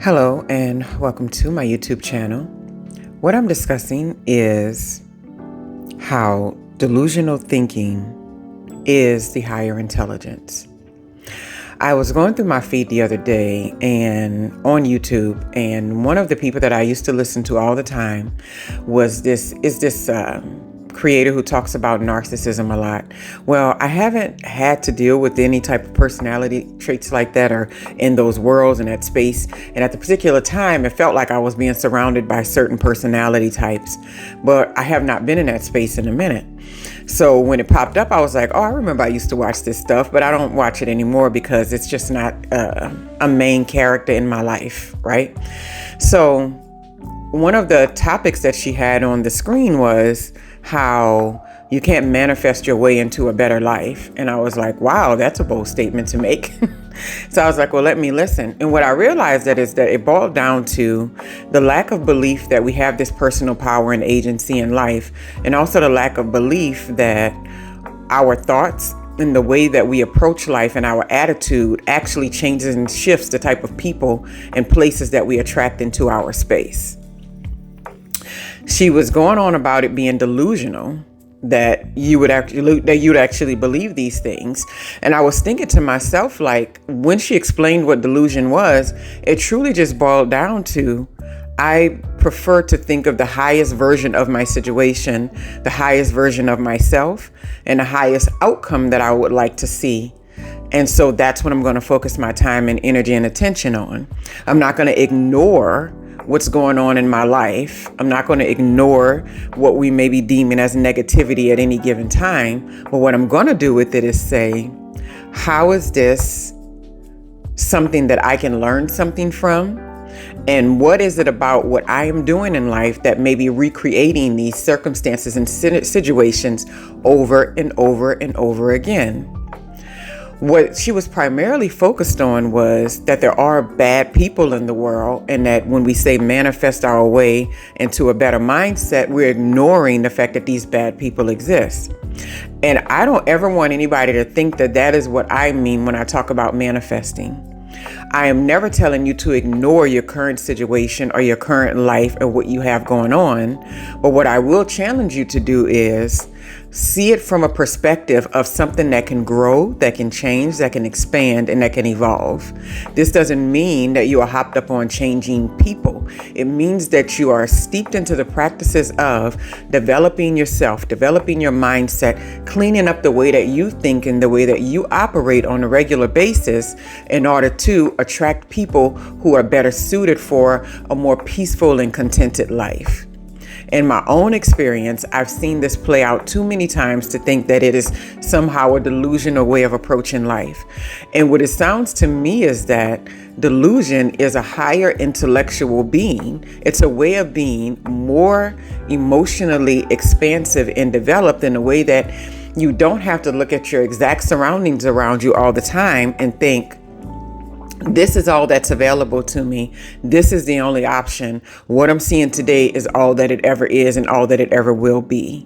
Hello and welcome to my YouTube channel. What I'm discussing is how delusional thinking is the higher intelligence. I was going through my feed the other day and on YouTube, and one of the people that I used to listen to all the time was this creator who talks about narcissism a lot. Well, I haven't had to deal with any type of personality traits like that or in those worlds and that space. And at the particular time, it felt like I was being surrounded by certain personality types, but I have not been in that space in a minute. So when it popped up, I was like, oh, I remember I used to watch this stuff, but I don't watch it anymore because it's just not a main character in my life, right? So one of the topics that she had on the screen was how you can't manifest your way into a better life. And I was like, wow, that's a bold statement to make. So I was like, well, let me listen. And what I realized is that it boiled down to the lack of belief that we have this personal power and agency in life, and also the lack of belief that our thoughts and the way that we approach life and our attitude actually changes and shifts the type of people and places that we attract into our space. She was going on about it being delusional, that you'd actually believe these things. And I was thinking to myself, like, when she explained what delusion was, it truly just boiled down to, I prefer to think of the highest version of my situation, the highest version of myself, and the highest outcome that I would like to see. And so that's what I'm going to focus my time and energy and attention on. I'm not going to ignore what's going on in my life. I'm not going to ignore what we may be deeming as negativity at any given time. But what I'm going to do with it is say, how is this something that I can learn something from? And what is it about what I am doing in life that may be recreating these circumstances and situations over and over and over again? What she was primarily focused on was that there are bad people in the world, and that when we say manifest our way into a better mindset, we're ignoring the fact that these bad people exist. And I don't ever want anybody to think that that is what I mean when I talk about manifesting. I am never telling you to ignore your current situation or your current life and what you have going on. But what I will challenge you to do is see it from a perspective of something that can grow, that can change, that can expand, and that can evolve. This doesn't mean that you are hopped up on changing people. It means that you are steeped into the practices of developing yourself, developing your mindset, cleaning up the way that you think and the way that you operate on a regular basis in order to attract people who are better suited for a more peaceful and contented life. In my own experience, I've seen this play out too many times to think that it is somehow a delusional way of approaching life. And what it sounds to me is that delusion is a higher intellectual being. It's a way of being more emotionally expansive and developed in a way that you don't have to look at your exact surroundings around you all the time and think, this is all that's available to me. This is the only option. What I'm seeing today is all that it ever is and all that it ever will be.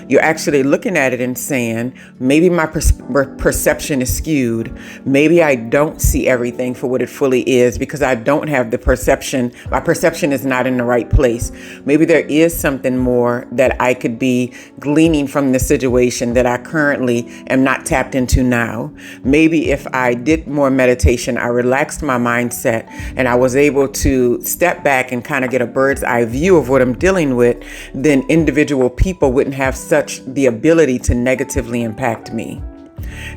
You're actually looking at it and saying, maybe my perception is skewed. Maybe I don't see everything for what it fully is because I don't have the perception. My perception is not in the right place. Maybe there is something more that I could be gleaning from the situation that I currently am not tapped into now. Maybe if I did more meditation, I relaxed my mindset and I was able to step back and kind of get a bird's eye view of what I'm dealing with, then individual people wouldn't have such the ability to negatively impact me.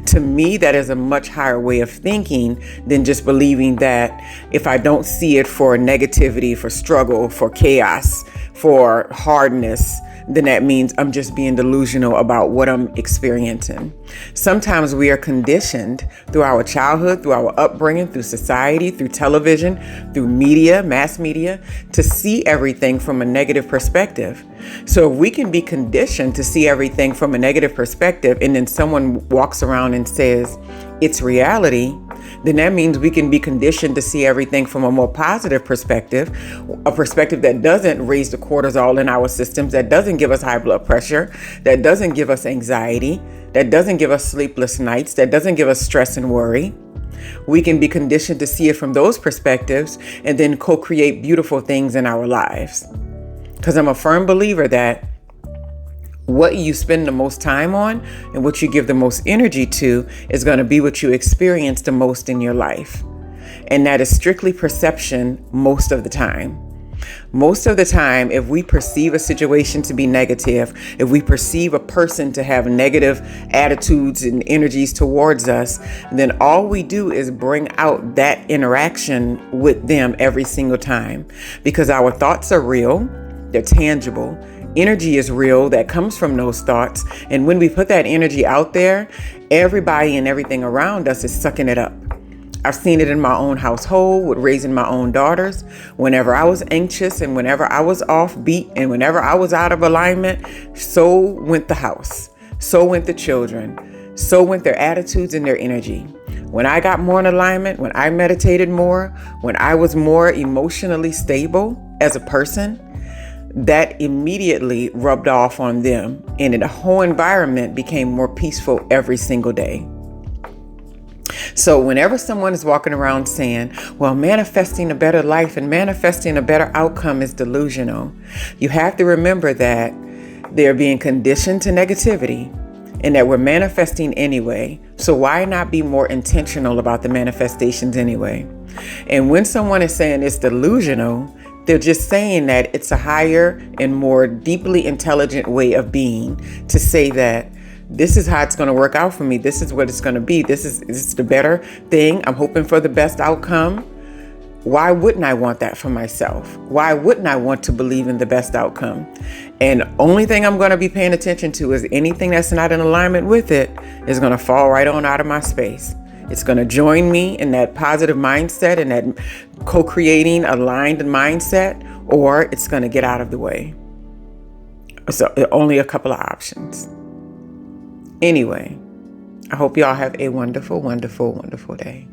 To me, that is a much higher way of thinking than just believing that if I don't see it for negativity, for struggle, for chaos, for hardness, then that means I'm just being delusional about what I'm experiencing. Sometimes we are conditioned through our childhood, through our upbringing, through society, through television, through media, mass media, to see everything from a negative perspective. So if we can be conditioned to see everything from a negative perspective, and then someone walks around and says, it's reality, then that means we can be conditioned to see everything from a more positive perspective, a perspective that doesn't raise the cortisol in our systems, that doesn't give us high blood pressure, that doesn't give us anxiety, that doesn't give us sleepless nights, that doesn't give us stress and worry. we can be conditioned to see it from those perspectives and then co-create beautiful things in our lives. Because I'm a firm believer that what you spend the most time on and what you give the most energy to is going to be what you experience the most in your life. And that is strictly perception most of the time. Most of the time, if we perceive a situation to be negative, if we perceive a person to have negative attitudes and energies towards us, then all we do is bring out that interaction with them every single time. Because our thoughts are real, they're tangible. Energy is real that comes from those thoughts. And when we put that energy out there, everybody and everything around us is sucking it up. I've seen it in my own household with raising my own daughters. Whenever I was anxious and whenever I was offbeat and whenever I was out of alignment, so went the house, so went the children, so went their attitudes and their energy. When I got more in alignment, when I meditated more, when I was more emotionally stable as a person, that immediately rubbed off on them, and the whole environment became more peaceful every single day. So whenever someone is walking around saying, well, manifesting a better life and manifesting a better outcome is delusional, you have to remember that they're being conditioned to negativity and that we're manifesting anyway. So why not be more intentional about the manifestations anyway? And when someone is saying it's delusional, they're just saying that it's a higher and more deeply intelligent way of being to say that this is how it's going to work out for me. This is what it's going to be. This is the better thing. I'm hoping for the best outcome. Why wouldn't I want that for myself? Why wouldn't I want to believe in the best outcome? And only thing I'm going to be paying attention to is anything that's not in alignment with it is going to fall right on out of my space. It's going to join me in that positive mindset and that co-creating aligned mindset, or it's going to get out of the way. So only a couple of options. Anyway, I hope y'all have a wonderful, wonderful, wonderful day.